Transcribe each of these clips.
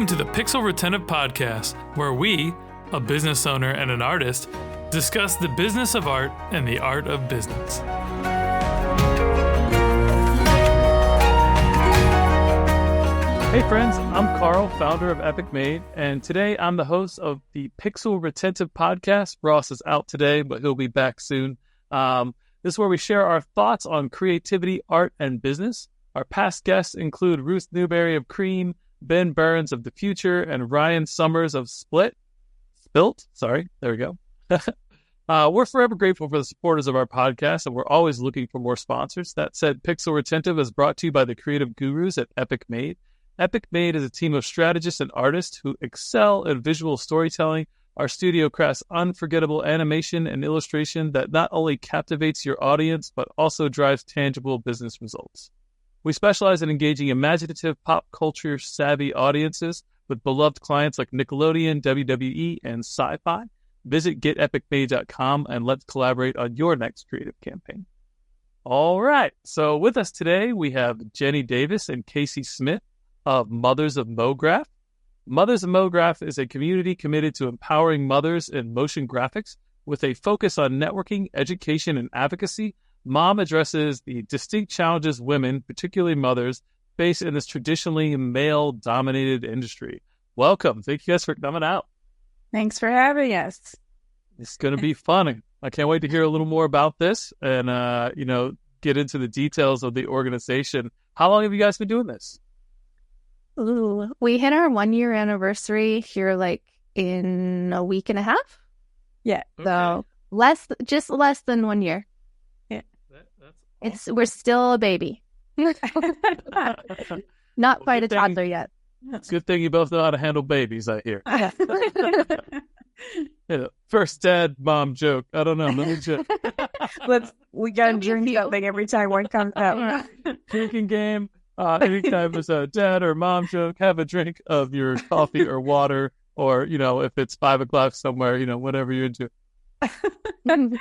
Welcome to the Pixel Retentive Podcast, where we, a business owner and an artist, discuss the business of art and the art of business. Hey friends, I'm Carl, founder of Epic Made, and today I'm the host of the Pixel Retentive Podcast. Ross is out today, but he'll be back soon. This is where we share our thoughts on creativity, art, and business. Our past guests include Ruth Newberry of Cream, Ben Burns of The Future, and Ryan Summers of Spilt. There we go. We're forever grateful for the supporters of our podcast, and we're always looking for more sponsors. That said, Pixel Retentive is brought to you by the creative gurus at Epic Made. Epic Made is a team of strategists and artists who excel in visual storytelling. Our studio crafts unforgettable animation and illustration that not only captivates your audience, but also drives tangible business results. We specialize in engaging imaginative, pop culture savvy audiences with beloved clients like Nickelodeon, WWE, and Sci-Fi. Visit getepicmade.com and let's collaborate on your next creative campaign. All right. So with us today, we have Jennie Davis and Kaci Smith of Mothers of Mograph. Mothers of Mograph is a community committed to empowering mothers in motion graphics with a focus on networking, education, and advocacy. Mom addresses the distinct challenges women, particularly mothers, face in this traditionally male-dominated industry. Welcome. Thank you guys for coming out. Thanks for having us. It's going to be fun. I can't wait to hear a little more about this and, get into the details of the organization. How long have you guys been doing this? Ooh, we hit our 1-year anniversary here in a week and a half. Yeah. Okay. So less than 1 year. That's awesome. We're still a baby. Not quite a toddler yet. It's a good thing you both know how to handle babies, I hear. First dad, mom joke. I don't know. Let me joke. We got to drink something every time one comes out. Drinking game. Anytime there's a dad or mom joke, have a drink of your coffee or water, or, if it's 5 o'clock somewhere, whatever you're into. All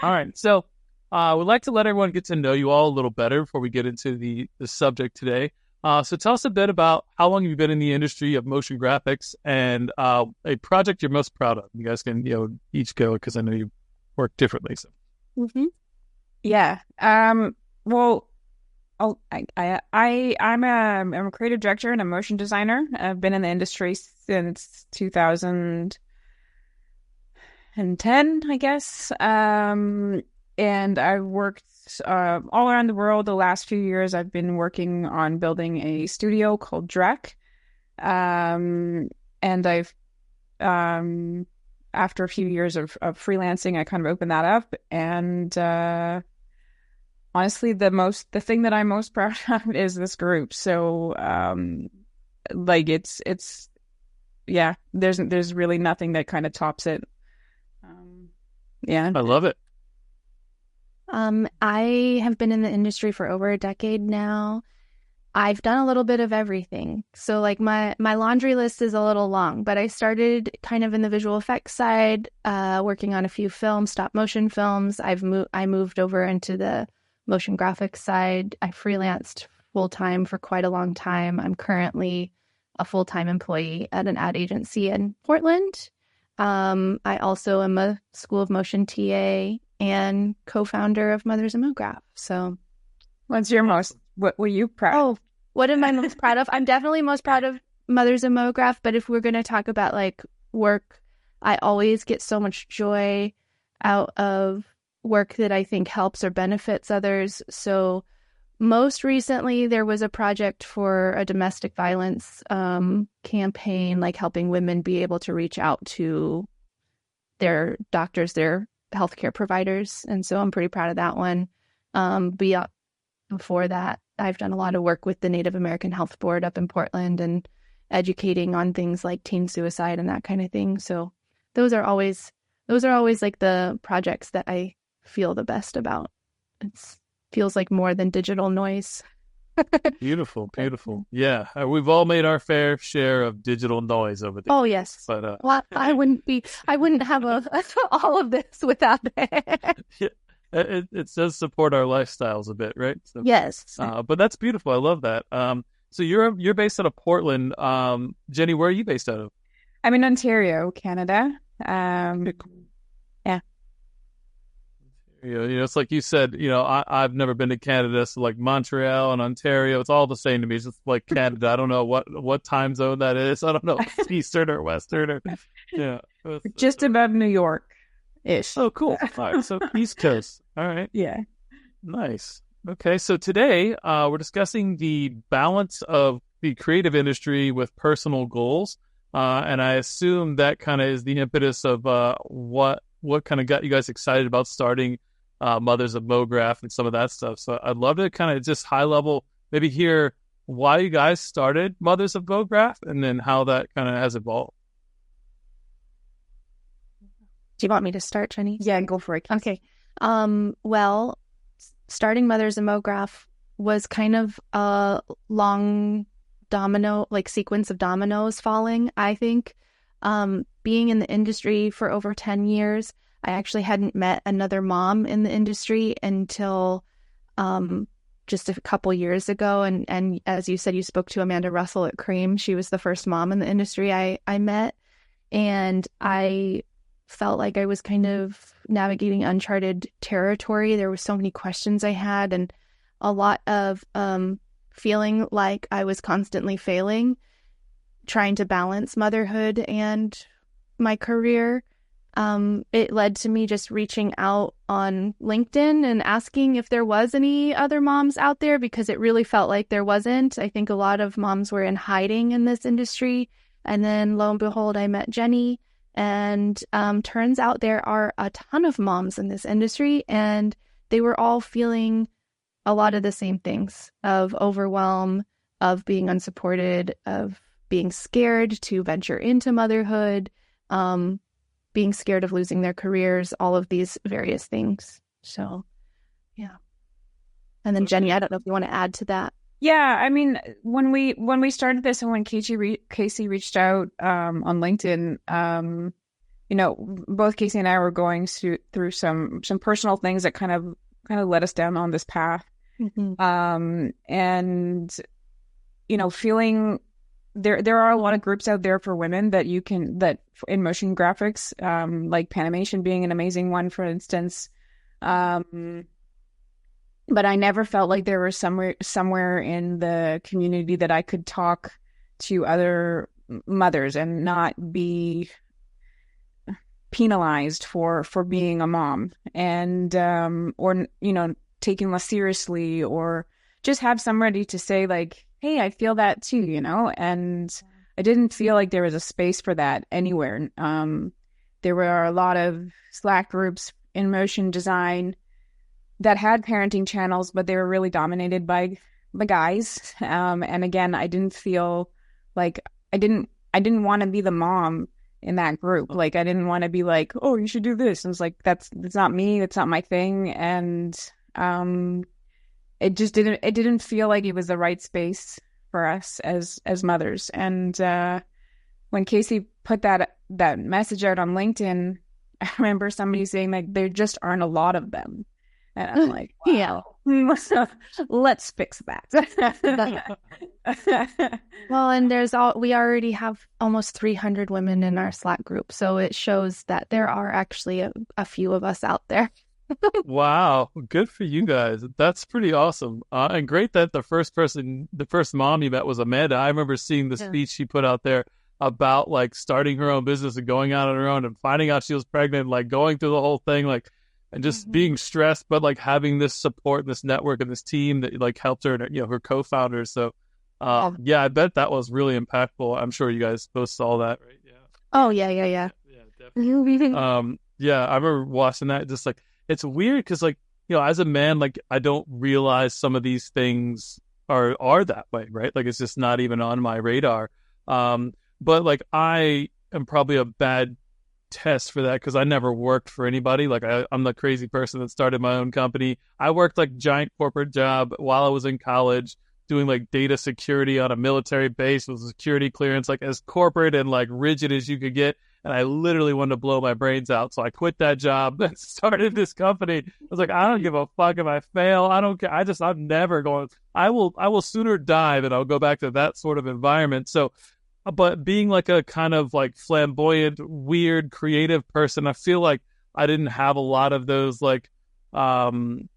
right. So, we'd like to let everyone get to know you all a little better before we get into the subject today. So tell us a bit about how long you've been in the industry of motion graphics and a project you're most proud of. You guys can, each go because I know you work differently. So. Mm-hmm. Yeah. Well, I'm a creative director and a motion designer. I've been in the industry since 2010, I guess. And I've worked all around the world. The last few years, I've been working on building a studio called Drek. And I've, after a few years of freelancing, I kind of opened that up. And honestly, the thing that I'm most proud of is this group. So, there's really nothing that kind of tops it. I love it. I have been in the industry for over a decade now. I've done a little bit of everything. So my laundry list is a little long, but I started kind of in the visual effects side, working on a few films, stop motion films. I moved over into the motion graphics side. I freelanced full-time for quite a long time. I'm currently a full-time employee at an ad agency in Portland. I also am a School of Motion TA and co-founder of Mothers of Mograph. So what were you proud of? Oh, what am I most proud of? I'm definitely most proud of Mothers of Mograph, but if we're going to talk about work, I always get so much joy out of work that I think helps or benefits others. So most recently, there was a project for a domestic violence campaign, helping women be able to reach out to their doctors, their healthcare providers. And so I'm pretty proud of that one. Before that, I've done a lot of work with the Native American Health Board up in Portland and educating on things like teen suicide and that kind of thing. So those are always the projects that I feel the best about. It feels like more than digital noise. Beautiful. Yeah, we've all made our fair share of digital noise over there. Oh yes, but well, I wouldn't have all of this without it. Yeah, it does support our lifestyles a bit, right? So, yes. But that's beautiful. I love that. So you're based out of Portland. Jennie, where are you based out of? I'm in Ontario, Canada. Yeah. It's like you said, I've never been to Canada, so like Montreal and Ontario, it's all the same to me. It's just like Canada. I don't know what time zone that is. I don't know if it's Eastern or Western or yeah. Just above New York-ish. Oh, cool. All right, so East Coast. All right. Yeah. Nice. Okay, so today we're discussing the balance of the creative industry with personal goals, and I assume that kind of is the impetus of what kind of got you guys excited about starting Mothers of Mograph and some of that stuff. So I'd love to kind of just high level maybe hear why you guys started Mothers of Mograph and then how that kind of has evolved. Do you want me to start, Jennie? Yeah, go for it. Okay. Well, starting Mothers of Mograph was kind of a long sequence of dominoes falling, I think. Being in the industry for over 10 years, I actually hadn't met another mom in the industry until just a couple years ago. And as you said, you spoke to Amanda Russell at Cream. She was the first mom in the industry I met. And I felt like I was kind of navigating uncharted territory. There were so many questions I had and a lot of feeling like I was constantly failing, trying to balance motherhood and my career. It led to me just reaching out on LinkedIn and asking if there was any other moms out there, because it really felt like there wasn't. I think a lot of moms were in hiding in this industry. And then lo and behold, I met Jennie, and turns out there are a ton of moms in this industry, and they were all feeling a lot of the same things of overwhelm, of being unsupported, of being scared to venture into motherhood, being scared of losing their careers, all of these various things. So, yeah. And then Jennie, I don't know if you want to add to that. Yeah, I mean, when we started this and when Kaci reached out on LinkedIn, both Kaci and I were going through some personal things that kind of led us down on this path. Mm-hmm. And feeling there are a lot of groups out there for women that in motion graphics, like Panimation being an amazing one, for instance. But I never felt like there was somewhere in the community that I could talk to other mothers and not be penalized for being a mom, and or taken less seriously, or just have somebody to say like, hey, I feel that too, and I didn't feel like there was a space for that anywhere. There were a lot of Slack groups in motion design that had parenting channels, but they were really dominated by the guys. And again, I didn't feel like I didn't want to be the mom in that group. Like, I didn't want to be like, oh, you should do this. And it's like, that's not me. That's not my thing. And it didn't feel like it was the right space for us as mothers. And when Kaci put that message out on LinkedIn, I remember somebody saying like, there just aren't a lot of them. And I'm like, wow. Yeah, let's fix that. Well, and we already have almost 300 women in our Slack group. So it shows that there are actually a few of us out there. Wow. Good for you guys. That's pretty awesome. And great that the first mom you met was Amanda. I remember seeing the speech she put out there about like starting her own business and going out on her own and finding out she was pregnant, like going through the whole thing, like, and just being stressed, but like having this support, this network, and this team that like helped her, and her co-founders. So, yeah, I bet that was really impactful. I'm sure you guys both saw that, right? Yeah. Oh yeah. Yeah, definitely. Yeah, I remember watching that. Just like, it's weird because like as a man, like I don't realize some of these things are that way, right? Like it's just not even on my radar. But like I am probably a bad test for that because I never worked for anybody. Like I'm the crazy person that started my own company. I worked like giant corporate job while I was in college doing like data security on a military base with security clearance, like as corporate and like rigid as you could get. and I literally wanted to blow my brains out. So I quit that job and started this company. I was like, I don't give a fuck if I fail. I don't care. I'm never going. I will sooner die than I'll go back to that sort of environment. So, but being like a kind of like flamboyant, weird, creative person, I feel like I didn't have a lot of those like, I don't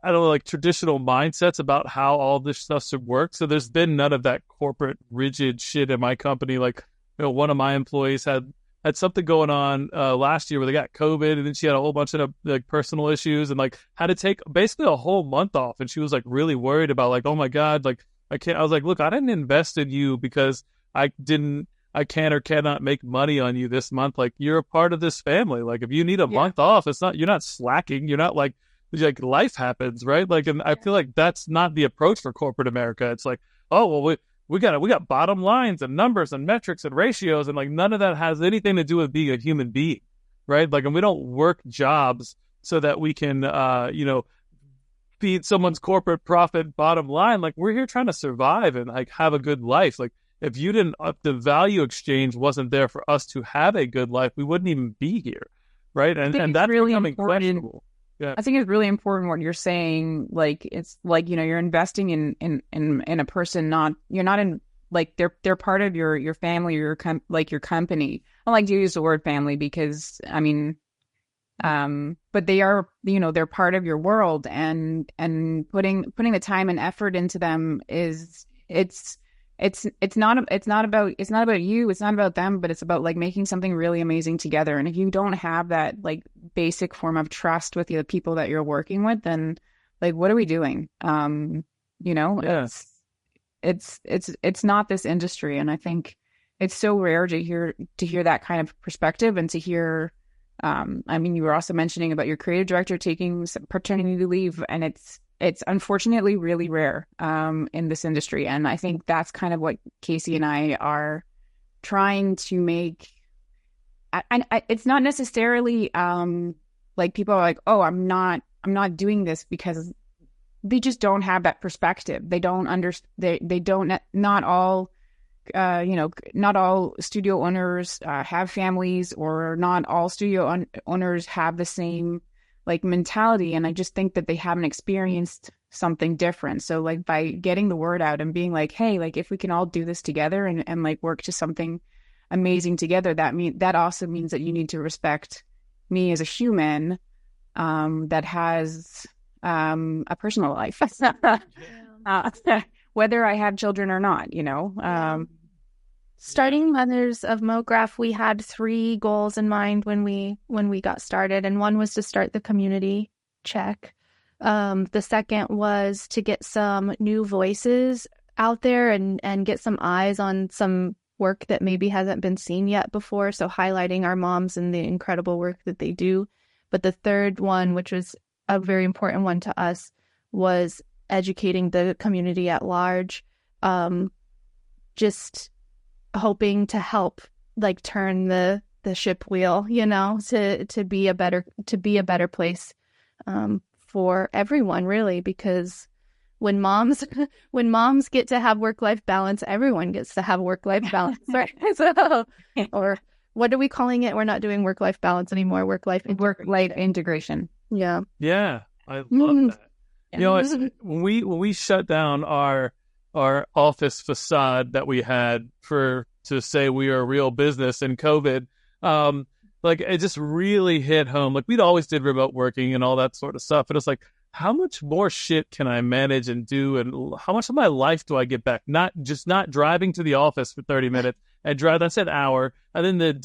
know, like traditional mindsets about how all this stuff should work. So there's been none of that corporate rigid shit in my company. Like, one of my employees had something going on last year where they got COVID, and then she had a whole bunch of like personal issues and like had to take basically a whole month off. And she was like really worried about like, oh my God, like I can't. I was like, look, I didn't invest in you because I can't or cannot make money on you this month. Like, you're a part of this family. Like, if you need a month off, you're not slacking. You're not like life happens, right? Like, and I feel like that's not the approach for corporate America. It's like, oh, well, we got bottom lines and numbers and metrics and ratios, and like none of that has anything to do with being a human being, right? Like, and we don't work jobs so that we can, feed someone's corporate profit bottom line. Like, we're here trying to survive and like have a good life. Like, if the value exchange wasn't there for us to have a good life, we wouldn't even be here, right? And that's really becoming questionable. Yeah. I think it's really important what you're saying. Like, it's like, you're investing in a person, you're not in, like, they're part of your family, your company. I like to use the word family because, I mean, but they are, they're part of your world, and putting the time and effort into them it's not about you, it's not about them, but it's about like making something really amazing together. And if you don't have that like basic form of trust with the people that you're working with, then like, what are we doing? It's not this industry. And I think it's so rare to hear that kind of perspective, and to hear, I mean, you were also mentioning about your creative director taking paternity leave, and it's unfortunately really rare in this industry. And I think that's kind of what Kaci and I are trying to make. And it's not necessarily like people are like, oh, I'm not doing this, because they just don't have that perspective. They don't understand. They don't. Not all not all studio owners have families, or not all studio owners have the same like mentality. And I just think that they haven't experienced something different. So like, by getting the word out and being like, hey, like, if we can all do this together and like work to something amazing together, that also means that you need to respect me as a human that has a personal life, whether I have children or not, Starting Mothers of Mograph, we had 3 goals in mind when we got started, and one was to start the community, check. The second was to get some new voices out there and get some eyes on some work that maybe hasn't been seen yet before, so highlighting our moms and the incredible work that they do. But the third one, which was a very important one to us, was educating the community at large, just hoping to help like turn the ship wheel, to be a better place for everyone, really, because when moms get to have work-life balance, everyone gets to have work-life balance, right? So, or what are we calling it? We're not doing work-life balance anymore. Work-life integration. Yeah. Yeah, I love that. When we shut down our office facade that we had to say we are a real business in COVID, like, it just really hit home. Like, we'd always did remote working and all that sort of stuff, but it's like, how much more shit can I manage and do, and how much of my life do I get back? Not driving to the office for 30 minutes and drive, that's an hour, and then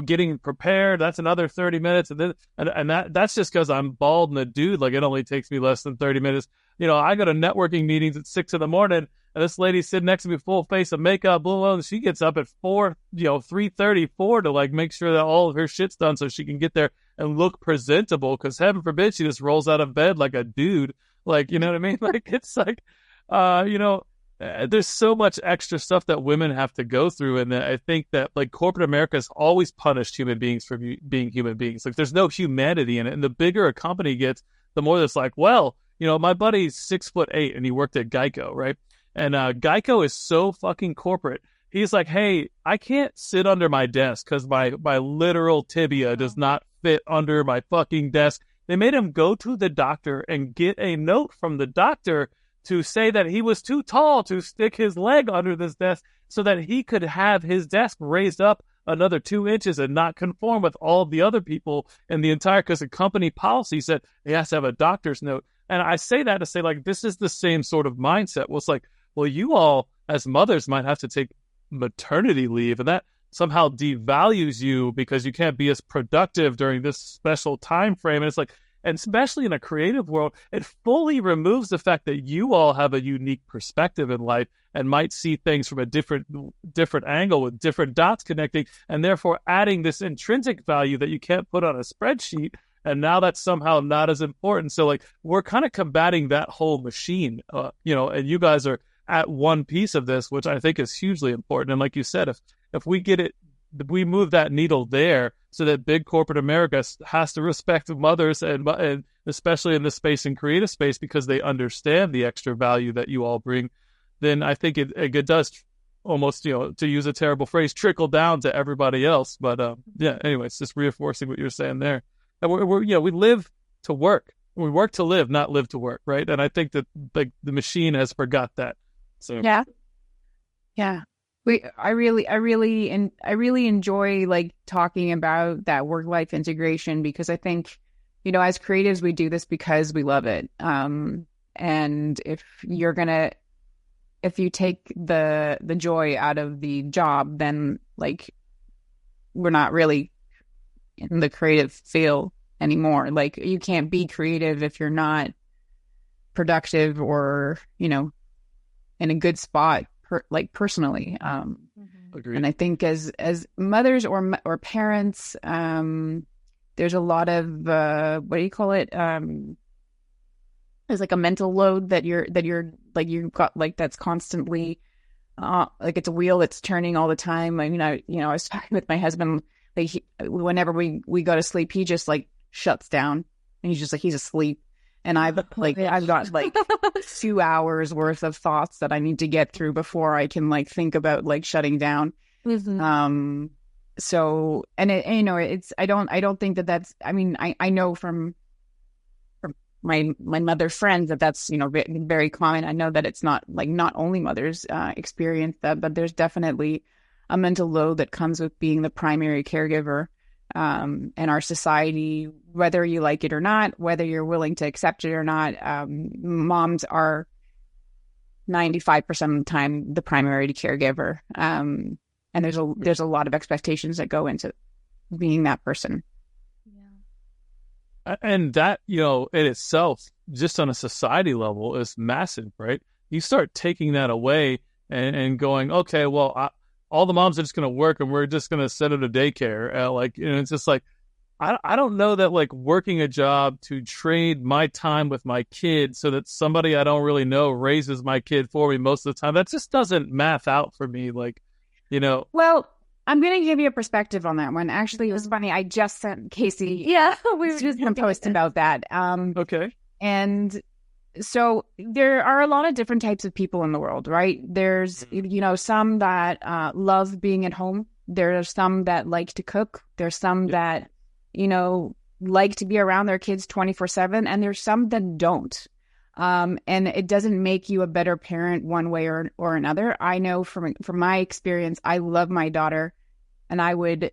getting prepared, that's another 30 minutes, and then and that's just because I'm bald and a dude. Like, it only takes me less than 30 minutes. I go to networking meetings at 6 a.m, and this lady's sitting next to me, full face of makeup, blah, blah, and she gets up at 3:34 to like make sure that all of her shit's done so she can get there and look presentable, because heaven forbid she just rolls out of bed like a dude. Like, you know what I mean? Like, it's like, there's so much extra stuff that women have to go through. And I think that like corporate America has always punished human beings for being human beings. Like, there's no humanity in it. And the bigger a company gets, the more that's like, well, my buddy's 6'8" and he worked at Geico, right? And Geico is so fucking corporate. he's like, hey, I can't sit under my desk because my literal tibia does not fit under my fucking desk. They made him go to the doctor and get a note from the doctor to say that he was too tall to stick his leg under this desk so that he could have his desk raised up another 2 inches and not conform with all of the other people in the entire, because the company policy said he has to have a doctor's note. And I say that to say, like, this is the same sort of mindset. Well, it's like, well, you all as mothers might have to take maternity leave, and that somehow devalues you because you can't be as productive during this special time frame. And it's like, and especially in a creative world, it fully removes the fact that you all have a unique perspective in life and might see things from a different angle with different dots connecting, and therefore adding this intrinsic value that you can't put on a spreadsheet. And now that's somehow not as important. So like, we're kind of combating that whole machine, and you guys are at one piece of this, which I think is hugely important. And like you said, if we get it, we move that needle there so that big corporate America has to respect mothers and especially in the space and creative space because they understand the extra value that you all bring, then I think it does almost, to use a terrible phrase, trickle down to everybody else. But anyway, it's just reinforcing what you're saying there. And we live to work. We work to live, not live to work, right? And I think that like the machine has forgot that. So yeah. I really enjoy like talking about that work-life integration, because I think, as creatives, we do this because we love it. And if you take the joy out of the job, then like we're not really in the creative field anymore. Like, you can't be creative if you're not productive or, in a good spot, personally. Agreed. And I think as mothers or parents, there's a lot of what do you call it? There's like a mental load that you're like, you've got like, that's constantly like it's a wheel that's turning all the time. I mean, I was talking with my husband, like whenever we go to sleep, he just like shuts down and he's asleep. And I've got like 2 hours worth of thoughts that I need to get through before I can like think about like shutting down. Mm-hmm. So, and it's, I don't think that's, I mean, I know from my mother friends that's, very common. I know that it's not only mothers experience that, but there's definitely a mental load that comes with being the primary caregiver. And our society, whether you like it or not, whether you're willing to accept it or not, moms are 95% of the time the primary caregiver. And there's a lot of expectations that go into being that person. Yeah. And that, in itself, just on a society level, is massive, right? You start taking that away and going, okay, well, all the moms are just going to work and we're just going to send them to daycare. It's just like, I don't know that like working a job to trade my time with my kid so that somebody I don't really know raises my kid for me most of the time. That just doesn't math out for me. Like, Well, I'm going to give you a perspective on that one. Actually, it was funny. I just sent Kaci. Yeah, we were just going to post about that. Okay. And so there are a lot of different types of people in the world, right? There's, some that love being at home. There are some that like to cook. There's some that, like to be around their kids 24/7. And there's some that don't. And it doesn't make you a better parent one way or another. I know from my experience, I love my daughter and I would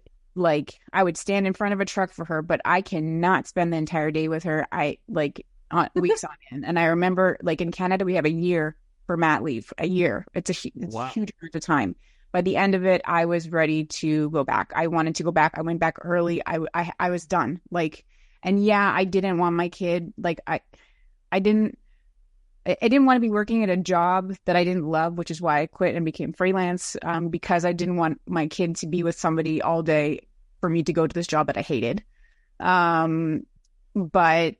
stand in front of a truck for her, but I cannot spend the entire day with her. Weeks on end. And I remember, like, in Canada, we have a year for mat leave. A year. It's a huge amount of time. By the end of it, I was ready to go back. I wanted to go back. I went back early. I was done. And yeah, I didn't want my kid. I didn't want to be working at a job that I didn't love, which is why I quit and became freelance. Because I didn't want my kid to be with somebody all day for me to go to this job that I hated. But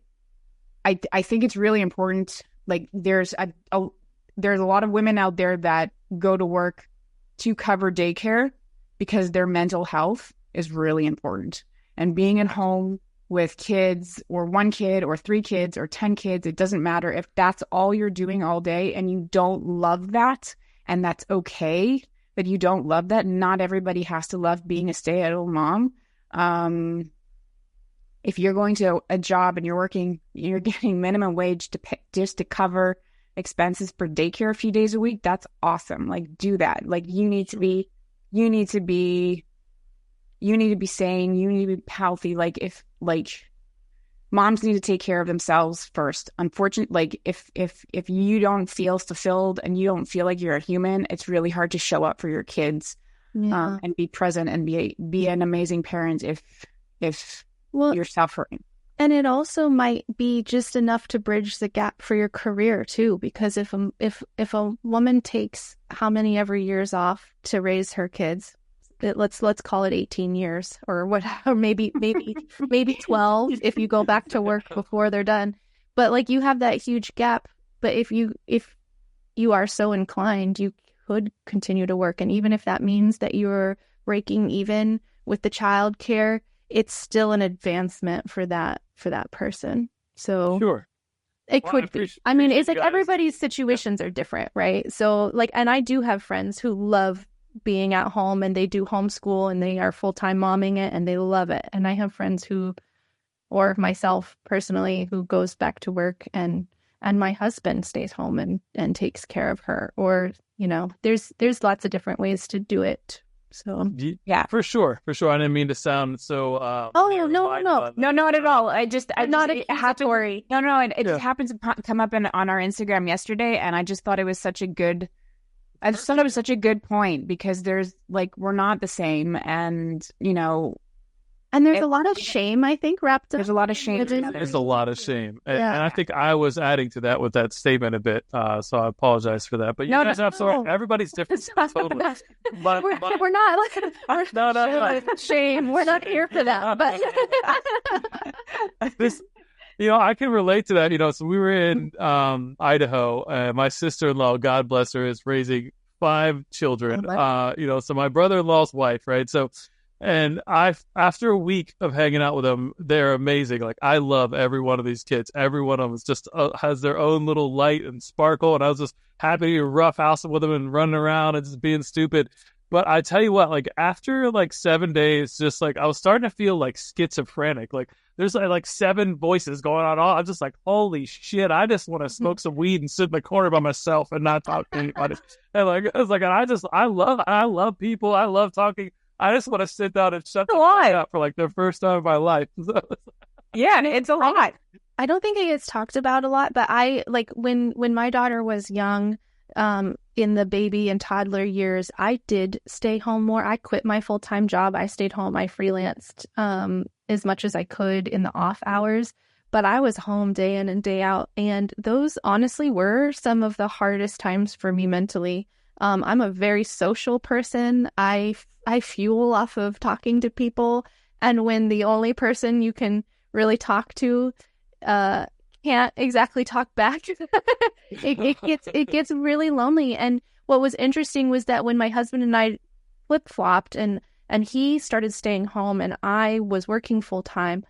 I think it's really important. Like, there's a lot of women out there that go to work to cover daycare because their mental health is really important. And being at home with kids, or one kid or 3 kids or 10 kids, it doesn't matter. If that's all you're doing all day and you don't love that, and that's okay, that you don't love that. Not everybody has to love being a stay-at-home mom. If you're going to a job and you're getting minimum wage to pay, just to cover expenses for daycare a few days a week, that's awesome. Like, do that. Like, you need to be sane, you need to be healthy. Moms need to take care of themselves first. Unfortunately, like if you don't feel fulfilled and you don't feel like you're a human, it's really hard to show up for your kids, and be present and be an amazing parent if you're suffering. And it also might be just enough to bridge the gap for your career too, because if a woman takes how many every years off to raise her kids, let's call it 18 years or what, or maybe 12 if you go back to work before they're done. But like, you have that huge gap. But if you are so inclined, you could continue to work, and even if that means that you're breaking even with the child care, it's still an advancement for that person. So Sure. it could be. I mean, it's like everybody's situations are different, right? So like, and I do have friends who love being at home and they do homeschool and they are full-time momming it and they love it. And I have friends who, or myself personally, who goes back to work and my husband stays home and takes care of her, or, you know, there's lots of different ways to do it. So yeah, for sure. I didn't mean to sound so. No, not at all. I just not accusatory. No, it just happens to come up on our Instagram yesterday, and I just thought it was such a good. I just thought it was such a good point, because there's like, we're not the same, and you know. And there's a lot of shame, I think, wrapped up. There's a lot of shame. There's a lot of shame. And I think I was adding to that with that statement a bit. So I apologize for that. But you guys have everybody's different. Totally. We're not like, no. Shame. We're not here for that. But this, you know, I can relate to that. You know, so we were in Idaho. My sister-in-law, God bless her, is raising 5 children. You know, so my brother-in-law's wife, right? So. And after a week of hanging out with them, they're amazing. Like, I love every one of these kids. Every one of them is just has their own little light and sparkle. And I was just happy to roughhouse with them and running around and just being stupid. But I tell you what, like, after like 7 days, just like I was starting to feel like schizophrenic. Like, there's like 7 voices going on. I'm just like, holy shit! I just want to smoke some weed and sit in the corner by myself and not talk to anybody. And like, I was like, I love people. I love talking. I just want to sit down and shut the fuck up for like the first time in my life. Yeah, it's a lot. I don't think it gets talked about a lot, but I like when my daughter was young, in the baby and toddler years, I did stay home more. I quit my full-time job. I stayed home. I freelanced as much as I could in the off hours, but I was home day in and day out. And those honestly were some of the hardest times for me mentally. I'm a very social person. I fuel off of talking to people. And when the only person you can really talk to can't exactly talk back, it gets really lonely. And what was interesting was that when my husband and I flip-flopped and he started staying home and I was working full-time,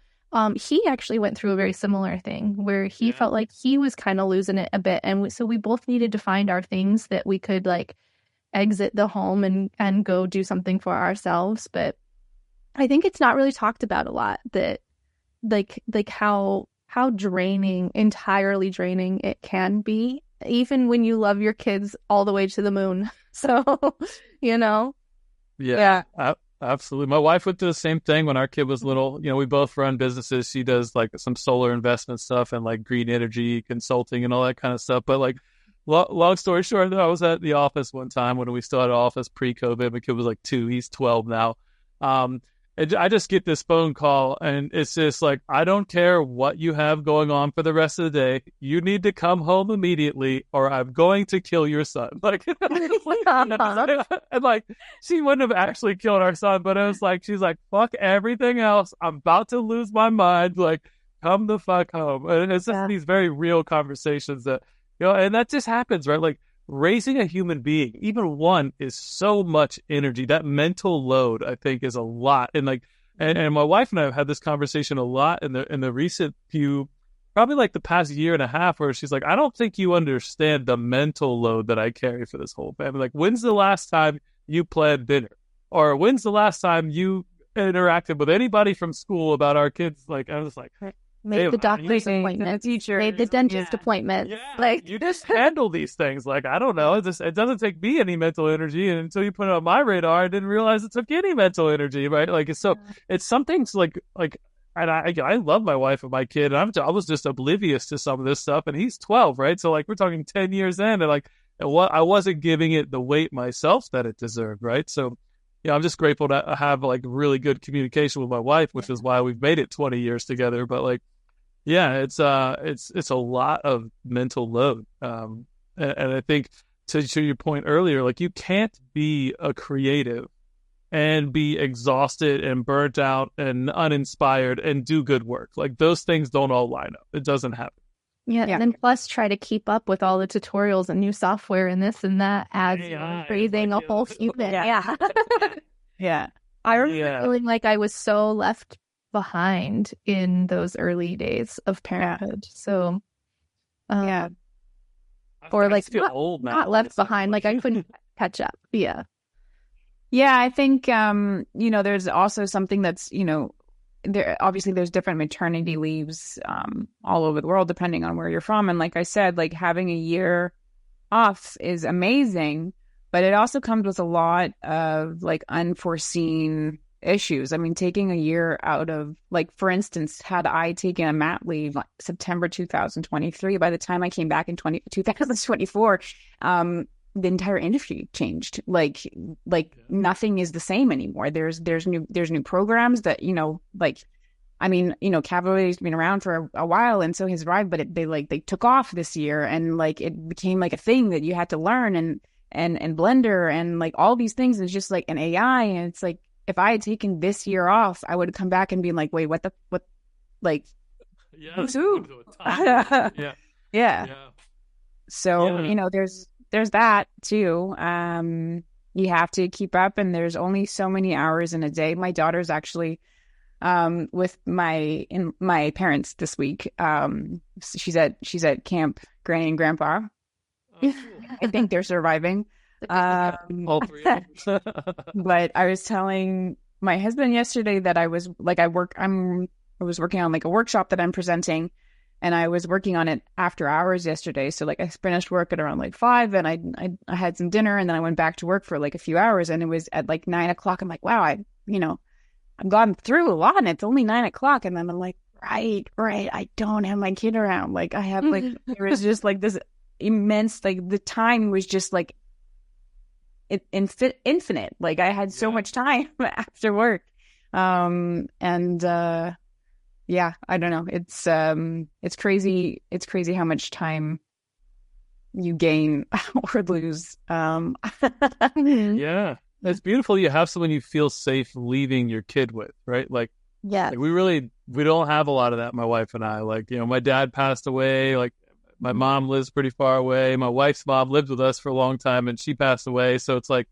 he actually went through a very similar thing where he felt like he was kind of losing it a bit. And so we both needed to find our things that we could like exit the home and go do something for ourselves. But I think it's not really talked about a lot, that like how entirely draining it can be, even when you love your kids all the way to the moon. So, you know. Yeah. Absolutely. My wife went through the same thing when our kid was little. You know, we both run businesses. She does like some solar investment stuff and like green energy consulting and all that kind of stuff. But like, long story short, I was at the office one time when we still had an office pre-COVID. My kid was like 2. He's 12 now. And I just get this phone call and it's just like, I don't care what you have going on for the rest of the day. You need to come home immediately or I'm going to kill your son. Like, and like, she wouldn't have actually killed our son, but it was like, she's like, fuck everything else. I'm about to lose my mind. Like, come the fuck home. And it's just these very real conversations that, you know, and that just happens, right? Like, raising a human being, even one, is so much energy. That mental load, I think, is a lot. And like, and my wife and I have had this conversation a lot in the recent few, probably like the past year and a half, where she's like, I don't think you understand the mental load that I carry for this whole family. Like, when's the last time you planned dinner? Or when's the last time you interacted with anybody from school about our kids? Like, I was like, Made the doctor's appointment, made the dentist appointment. yeah, Like, you just handle these things. Like, I don't know. It doesn't take me any mental energy. And until you put it on my radar, I didn't realize it took any mental energy, right? Like, it's some things like, and I love my wife and my kid. And I was just oblivious to some of this stuff. And he's 12, right? So, like, we're talking 10 years in. And, like, I wasn't giving it the weight myself that it deserved, right? So, yeah, I'm just grateful to have, like, really good communication with my wife, which is why we've made it 20 years together. But, like, yeah, it's a lot of mental load. And I think to your point earlier, like, you can't be a creative and be exhausted and burnt out and uninspired and do good work. Like, those things don't all line up. It doesn't happen. yeah, and then plus try to keep up with all the tutorials and new software and this and that adds breathing a whole human. Yeah. Yeah. I remember feeling like I was so left behind in those early days of parenthood. So, or like not left behind, like I couldn't catch up. Yeah. Yeah, I think, there's also something that's, obviously there's different maternity leaves all over the world, depending on where you're from. And like I said, like having a year off is amazing, but it also comes with a lot of like unforeseen issues. I mean, taking a year out of, like, for instance, had I taken a mat leave like September 2023, by the time I came back in 2024, the entire industry changed. Like nothing is the same anymore. There's new programs that, Cavalry's been around for a while, and so has Ride, but they took off this year, and like it became like a thing that you had to learn, and Blender and like all these things, is just like an AI, and it's like, if I had taken this year off, I would have come back and been like, wait, what, like, who's who? Yeah. So, there's that too. You have to keep up, and there's only so many hours in a day. My daughter's actually with my parents this week. She's at camp Granny and Grandpa. Oh, cool. I think they're surviving. All three of them. But I was telling my husband yesterday that I was like, I was working on like a workshop that I'm presenting, and I was working on it after hours yesterday. So like I finished work at around like 5, and I had some dinner, and then I went back to work for like a few hours, and it was at like 9 o'clock. I'm like, wow, I've gone through a lot, and it's only 9 o'clock. And then I'm like, right. I don't have my kid around. Like I have like, there was just like this immense, like the time was just like infinite. Like I had so much time after work. I don't know. It's crazy. It's crazy how much time you gain or lose. Yeah. It's beautiful. You have someone you feel safe leaving your kid with, right? Like, yeah, like we don't have a lot of that. My wife and I, like, my dad passed away. Like, my mom lives pretty far away. My wife's mom lived with us for a long time, and she passed away. So it's like,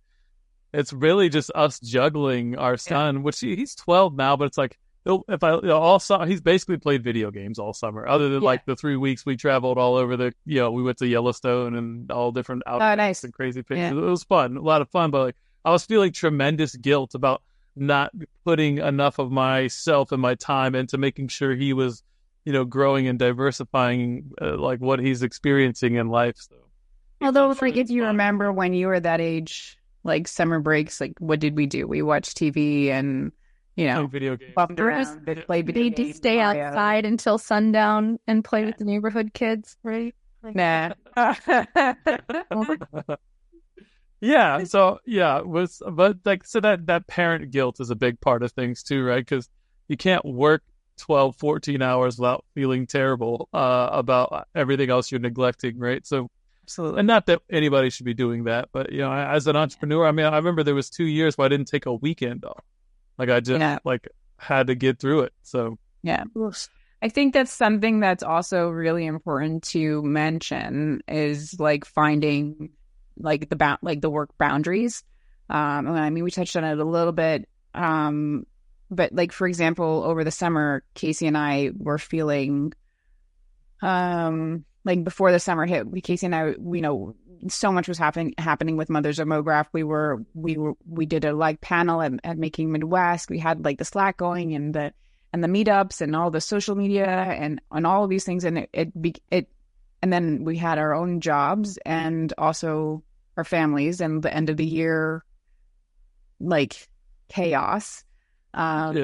it's really just us juggling our son, which he's 12 now, but it's like, he's basically played video games all summer, other than like the 3 weeks we traveled all over we went to Yellowstone and all different outfits and crazy pictures. It was fun, a lot of fun, but like, I was feeling tremendous guilt about not putting enough of myself and my time into making sure he was, growing and diversifying like what he's experiencing in life. So, although, like, if you remember when you were that age, like summer breaks, like what did we do? We watched TV and video games. Bumped around, play video games. They did stay outside until sundown and play with the neighborhood kids, right? Nah. Yeah. So but like, so that parent guilt is a big part of things too, right? Because you can't work 12, 14 hours without feeling terrible about everything else you're neglecting, right? So, absolutely. And not that anybody should be doing that, but as an entrepreneur, I mean, I remember there was 2 years where I didn't take a weekend off. Like I just like had to get through it. So yeah, I think that's something that's also really important to mention, is like finding like the work boundaries. I mean, we touched on it a little bit. But like, for example, over the summer, Kaci and I were feeling, like before the summer hit, Kaci and I, so much was happening with Mothers of Mograph. We did a like panel at Making Midwest. We had like the Slack going and the meetups and all the social media and all of these things. And and then we had our own jobs and also our families, and the end of the year, like chaos. And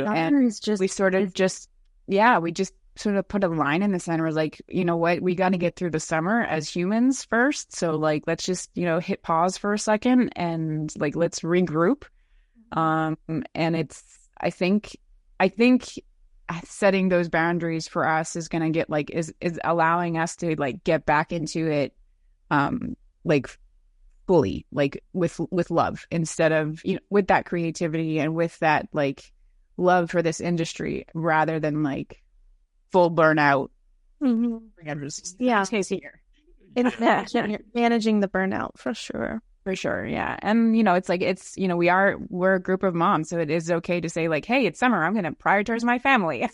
we just sort of put a line in the center. Was like, you know what, we got to get through the summer as humans first. So like, let's just, hit pause for a second and like, let's regroup. And I think setting those boundaries for us is going to get like, is allowing us to like get back into it, like fully, like with love, instead of, with that creativity and with that like love for this industry, rather than like full burnout. Mm-hmm. Yeah. Here. Managing the burnout for sure. For sure. Yeah. And, it's like, we're a group of moms. So it is okay to say like, hey, it's summer. I'm going to prioritize my family.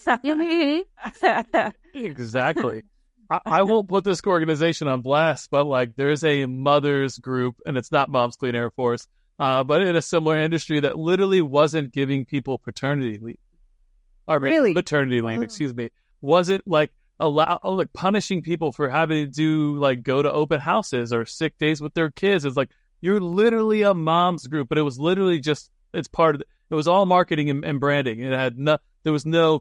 Exactly. I won't put this organization on blast, but like there's a mothers group, and it's not Moms Clean Air Force, but in a similar industry that literally wasn't giving people paternity leave. Or maternity leave, excuse me. Wasn't like punishing people for having to go to open houses or sick days with their kids. It's like, you're literally a mom's group, but it was literally just, it's part of it was all marketing and branding. It had there was no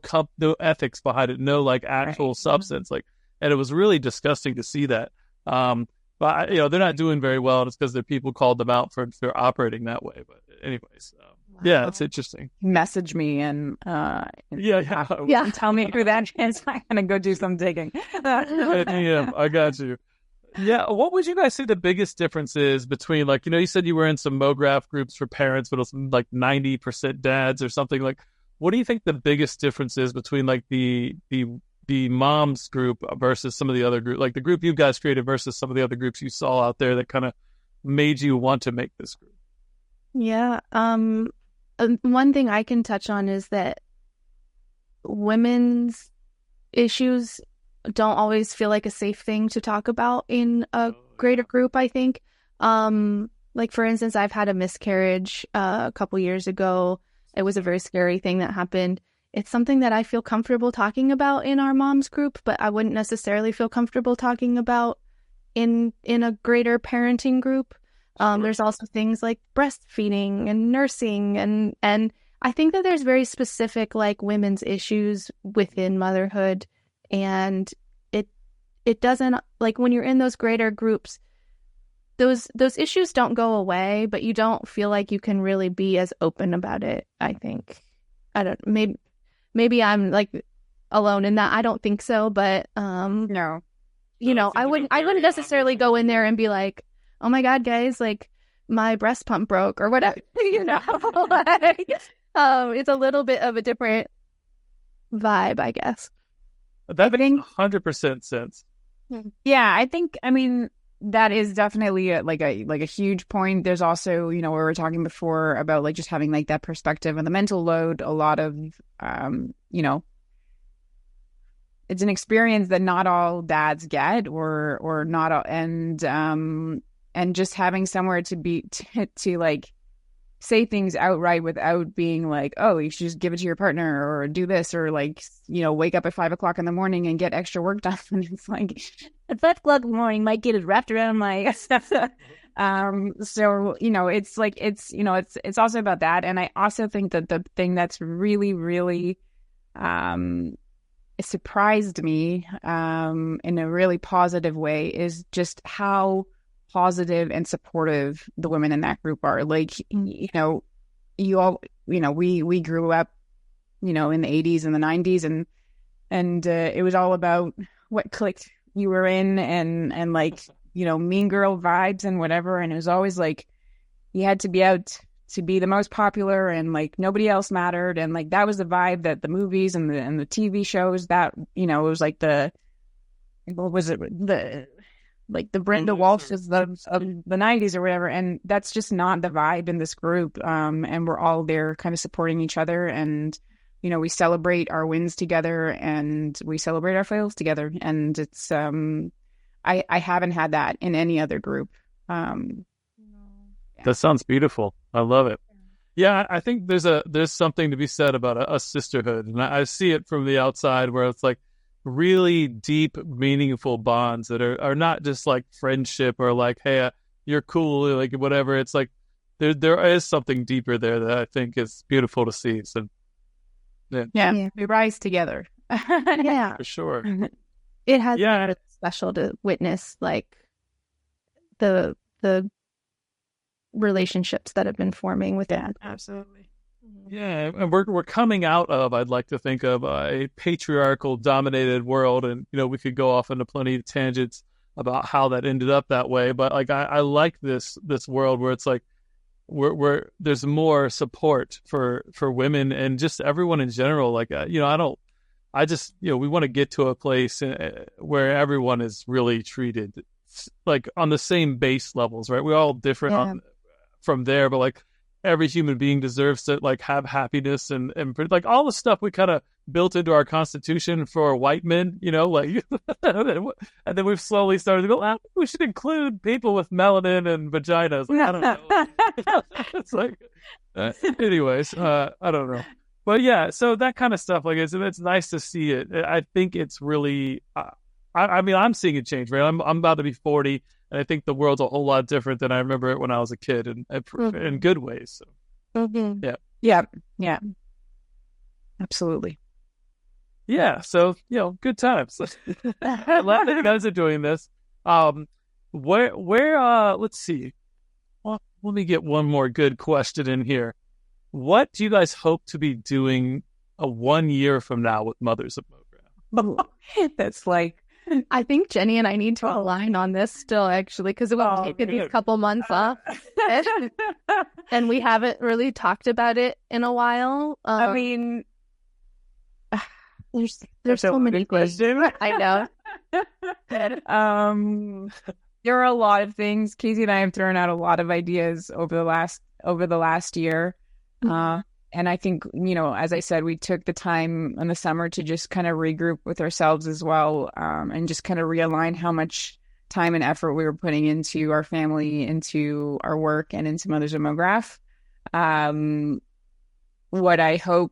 ethics behind it, no like actual substance. And it was really disgusting to see that. But they're not doing very well. And it's because their people called them out for operating that way. But anyways, yeah, it's interesting. Message me and tell me who that is. I'm gonna go do some digging. Yeah, I got you. Yeah, what would you guys say the biggest difference is between, like, you said you were in some Mograph groups for parents, but it was like 90% dads or something. Like, what do you think the biggest difference is between like the moms group versus some of the other groups, like the group you guys created versus some of the other groups you saw out there that kind of made you want to make this group? Yeah. One thing I can touch on is that women's issues don't always feel like a safe thing to talk about in a greater group, I think. Like, for instance, I've had a miscarriage a couple years ago. It was a very scary thing that happened. It's something that I feel comfortable talking about in our moms group, but I wouldn't necessarily feel comfortable talking about in a greater parenting group. There's also things like breastfeeding and nursing, and I think that there's very specific like women's issues within motherhood, and it doesn't, like, when you're in those greater groups, those issues don't go away, but you don't feel like you can really be as open about it. I think maybe I'm like alone in that. I don't think so, but no, I wouldn't necessarily go in there and be like, oh my God, guys, like my breast pump broke or whatever, like, it's a little bit of a different vibe, I guess. That makes 100% sense. Yeah, I mean, that is definitely a huge point. There's also, we were talking before about like just having like that perspective and the mental load. A lot of, it's an experience that not all dads get, or not all, and just having somewhere to be to like say things outright without being like, oh, you should just give it to your partner or do this, or like, wake up at 5 o'clock in the morning and get extra work done. And it's like at 5 o'clock in the morning, my kid is wrapped around my stuff. So, it's like, it's also about that. And I also think that the thing that's really, really, surprised me, in a really positive way is just how positive and supportive the women in that group are. Like, we grew up, in the 80s and the 90s, and it was all about what clique you were in, and like, mean girl vibes and whatever. And it was always like, you had to be out to be the most popular, and like nobody else mattered. And like, that was the vibe that the movies and the TV shows that, it was like the Brenda Walshes of the 90s or whatever. And that's just not the vibe in this group. And we're all there kind of supporting each other. And, we celebrate our wins together, and we celebrate our fails together. And it's, I haven't had that in any other group. That sounds beautiful. I love it. Yeah, I think there's something to be said about a sisterhood, and I see it from the outside where it's like really deep, meaningful bonds that are not just like friendship or like, hey, you're cool, like whatever. It's like there is something deeper there that I think is beautiful to see. So yeah. We rise together. Yeah, for sure. it has been Yeah, really special to witness like the relationships that have been forming within. Absolutely. yeah, and we're coming out of, I'd like to think of a patriarchal dominated world, and we could go off into plenty of tangents about how that ended up that way. But like I like this world where it's like we're there's more support for women and just everyone in general. Like I just we want to get to a place where everyone is really treated like on the same base levels, right? We're all different from there, but like every human being deserves to like have happiness and like all the stuff we kind of built into our constitution for white men, like and then we've slowly started to go, we should include people with melanin and vaginas. Like, I don't know. It's like anyways, I don't know. But yeah, so that kind of stuff, like it's nice to see it. I think it's really I mean, I'm seeing it change, right? I'm about to be 40, and I think the world's a whole lot different than I remember it when I was a kid, and in good ways. So. Yeah. Absolutely. Yeah, so good times. Glad that you guys are doing this. Where let's see. Well, let me get one more good question in here. What do you guys hope to be doing 1 year from now with Mothers of Mograph? That's like, I think Jennie and I need to align on this still, actually, because we've taken these couple months off, and we haven't really talked about it in a while. I mean, there's so many questions. I know. There are a lot of things. Kaci and I have thrown out a lot of ideas over the last year. And I think, as I said, we took the time in the summer to just kind of regroup with ourselves as well, and just kind of realign how much time and effort we were putting into our family, into our work, and into Mothers of Mograph. What I hope,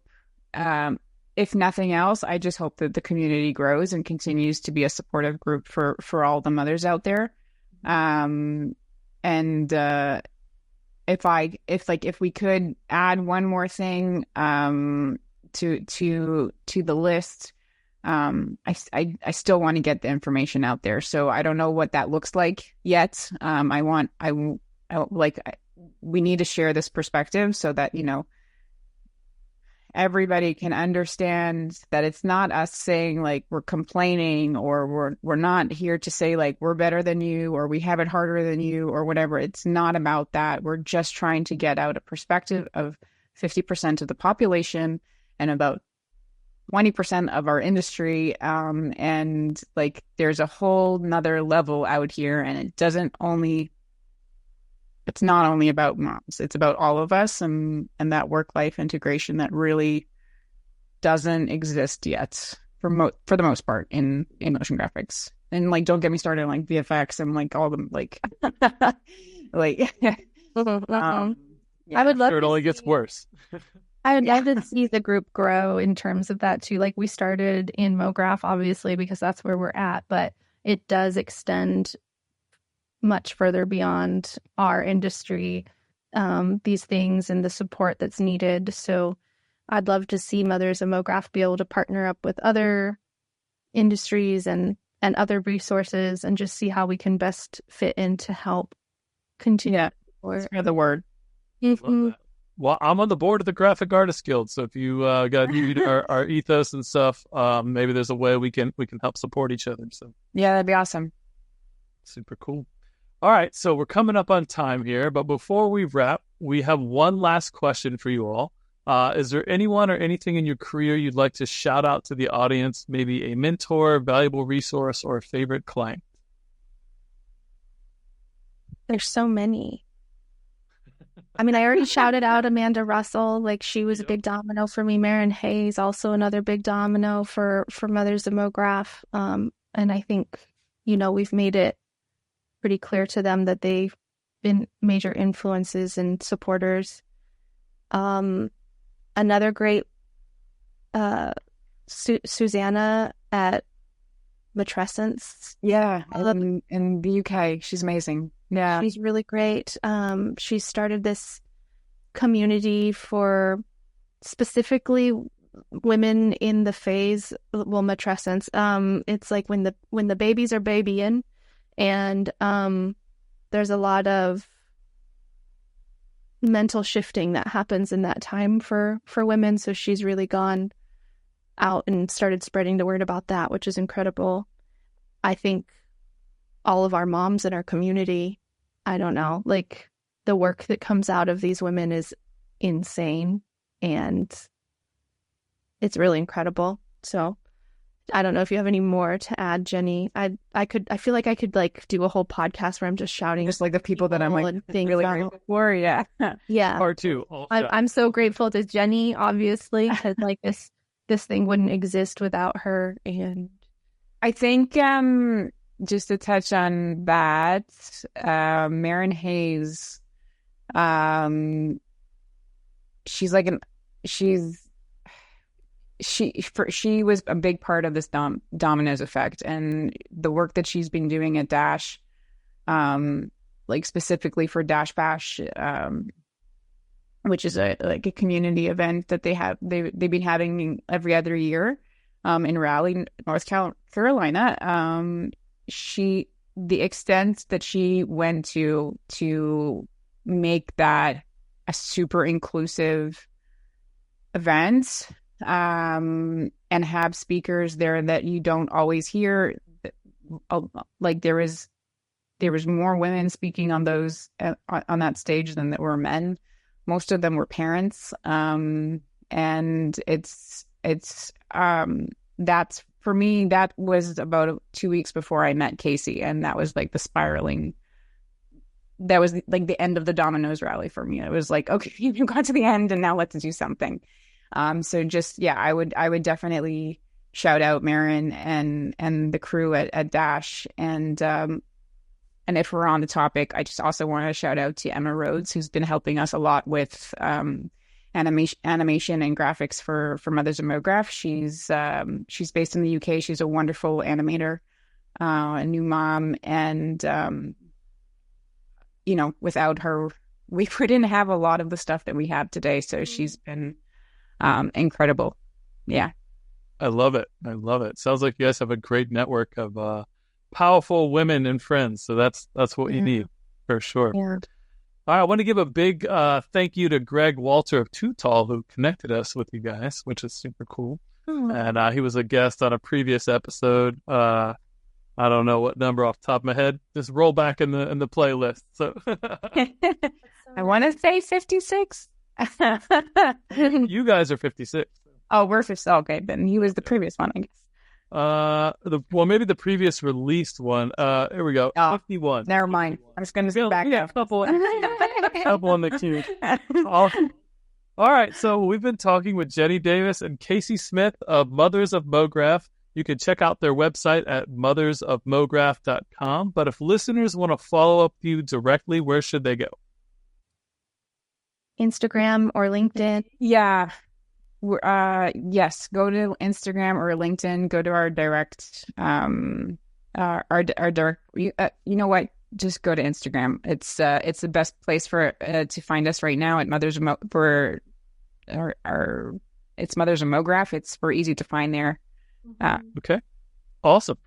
if nothing else, I just hope that the community grows and continues to be a supportive group for all the mothers out there. If we could add one more thing to the list, I still want to get the information out there. So I don't know what that looks like yet. We need to share this perspective so that everybody can understand that it's not us saying like we're complaining, or we're not here to say like we're better than you or we have it harder than you or whatever. It's not about that. We're just trying to get out a perspective of 50% of the population and about 20% of our industry. And like there's a whole nother level out here, and it's not only about moms, it's about all of us, and that work-life integration that really doesn't exist yet for the most part in motion graphics. And like, don't get me started on like VFX and like all them like like I would love it only gets worse. I would love to see the group grow in terms of that too. Like we started in Mograph, obviously, because that's where we're at, but it does extend much further beyond our industry, these things and the support that's needed. So I'd love to see Mothers of Mograph be able to partner up with other industries and other resources and just see how we can best fit in to help continue. Yeah, that's the word. Mm-hmm. Well, I'm on the board of the Graphic Artists Guild, so if you got our ethos and stuff, maybe there's a way we can help support each other. So yeah, that'd be awesome. Super cool. All right, so we're coming up on time here, but before we wrap, we have one last question for you all. Is there anyone or anything in your career you'd like to shout out to the audience? Maybe a mentor, valuable resource, or a favorite client? There's so many. I mean, I already shouted out Amanda Russell. Like, she was a big domino for me. Maren Hayes, also another big domino for Mothers of Mograph. And I think, we've made it pretty clear to them that they been major influences and supporters. Another great, Susanna at Matrescence. Yeah, in the UK, she's amazing. Yeah, she's really great. She started this community for specifically women in the phase, well, matrescence. It's like when the babies are babying, and there's a lot of mental shifting that happens in that time for women. So she's really gone out and started spreading the word about that, which is incredible. I think all of our moms in our community, I don't know, like the work that comes out of these women is insane, and it's really incredible. So I don't know if you have any more to add, Jennie. I feel like I could like do a whole podcast where I'm just shouting just like the people that I'm like really grateful for. Yeah. Part two. I'm so grateful to Jennie, obviously, because like this thing wouldn't exist without her. And I think just to touch on that, Maren Hayes, she was a big part of this dominoes effect, and the work that she's been doing at Dash, like specifically for Dash Bash, which is a community event that they've been having every other year, in Raleigh, North Carolina. The extent that she went to make that a super inclusive event, and have speakers there that you don't always hear. Like there was more women speaking on those on that stage than there were men. Most of them were parents, and it's that's, for me, that was about 2 weeks before I met Kaci, and that was like the spiraling. That was like the end of the dominoes rally for me. It was like, okay, you got to the end, and now let's do something. So just, yeah, I would definitely shout out Maren and the crew at Dash. And if we're on the topic, I just also want to shout out to Emma Rhodes, who's been helping us a lot with animation and graphics for Mothers of Mograph. She's based in the UK. She's a wonderful animator, a new mom, and without her, we wouldn't have a lot of the stuff that we have today. So she's been incredible. Yeah. I love it. Sounds like you guys have a great network of powerful women and friends. So that's what you need for sure. Yeah. All right, I want to give a big thank you to Greg Walter of Too Tall, who connected us with you guys, which is super cool. Oh. And he was a guest on a previous episode. I don't know what number off the top of my head. Just roll back in the playlist. So I want to say 56. You guys are 56. Oh, we're 56. Okay, then he was the previous one, I guess. Maybe the previous released one. Here we go. 51. Never mind. I'm just gonna go back. Yeah, couple in the queue. Awesome. All right, so we've been talking with Jennie Davis and Kaci Smith of Mothers of Mograph. You can check out their website at mothersofmograph.com. But if listeners want to follow up with you directly, where should they go? Instagram or LinkedIn? Yeah. Yes, go to Instagram or LinkedIn. Go to our direct, our direct. You know what? Just go to Instagram. It's the best place for to find us right now at Mothers of it's Mothers of Mograph. We're easy to find there. Okay, awesome.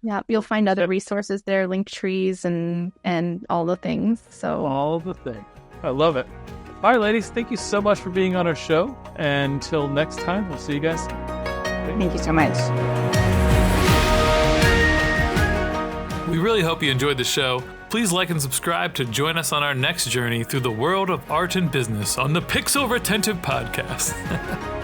Yeah, you'll find other resources there, link trees and all the things. So all the things. I love it. All right, ladies, thank you so much for being on our show. And until next time, we'll see you guys. Thank you so much. We really hope you enjoyed the show. Please like and subscribe to join us on our next journey through the world of art and business on the Pixel Retentive Podcast.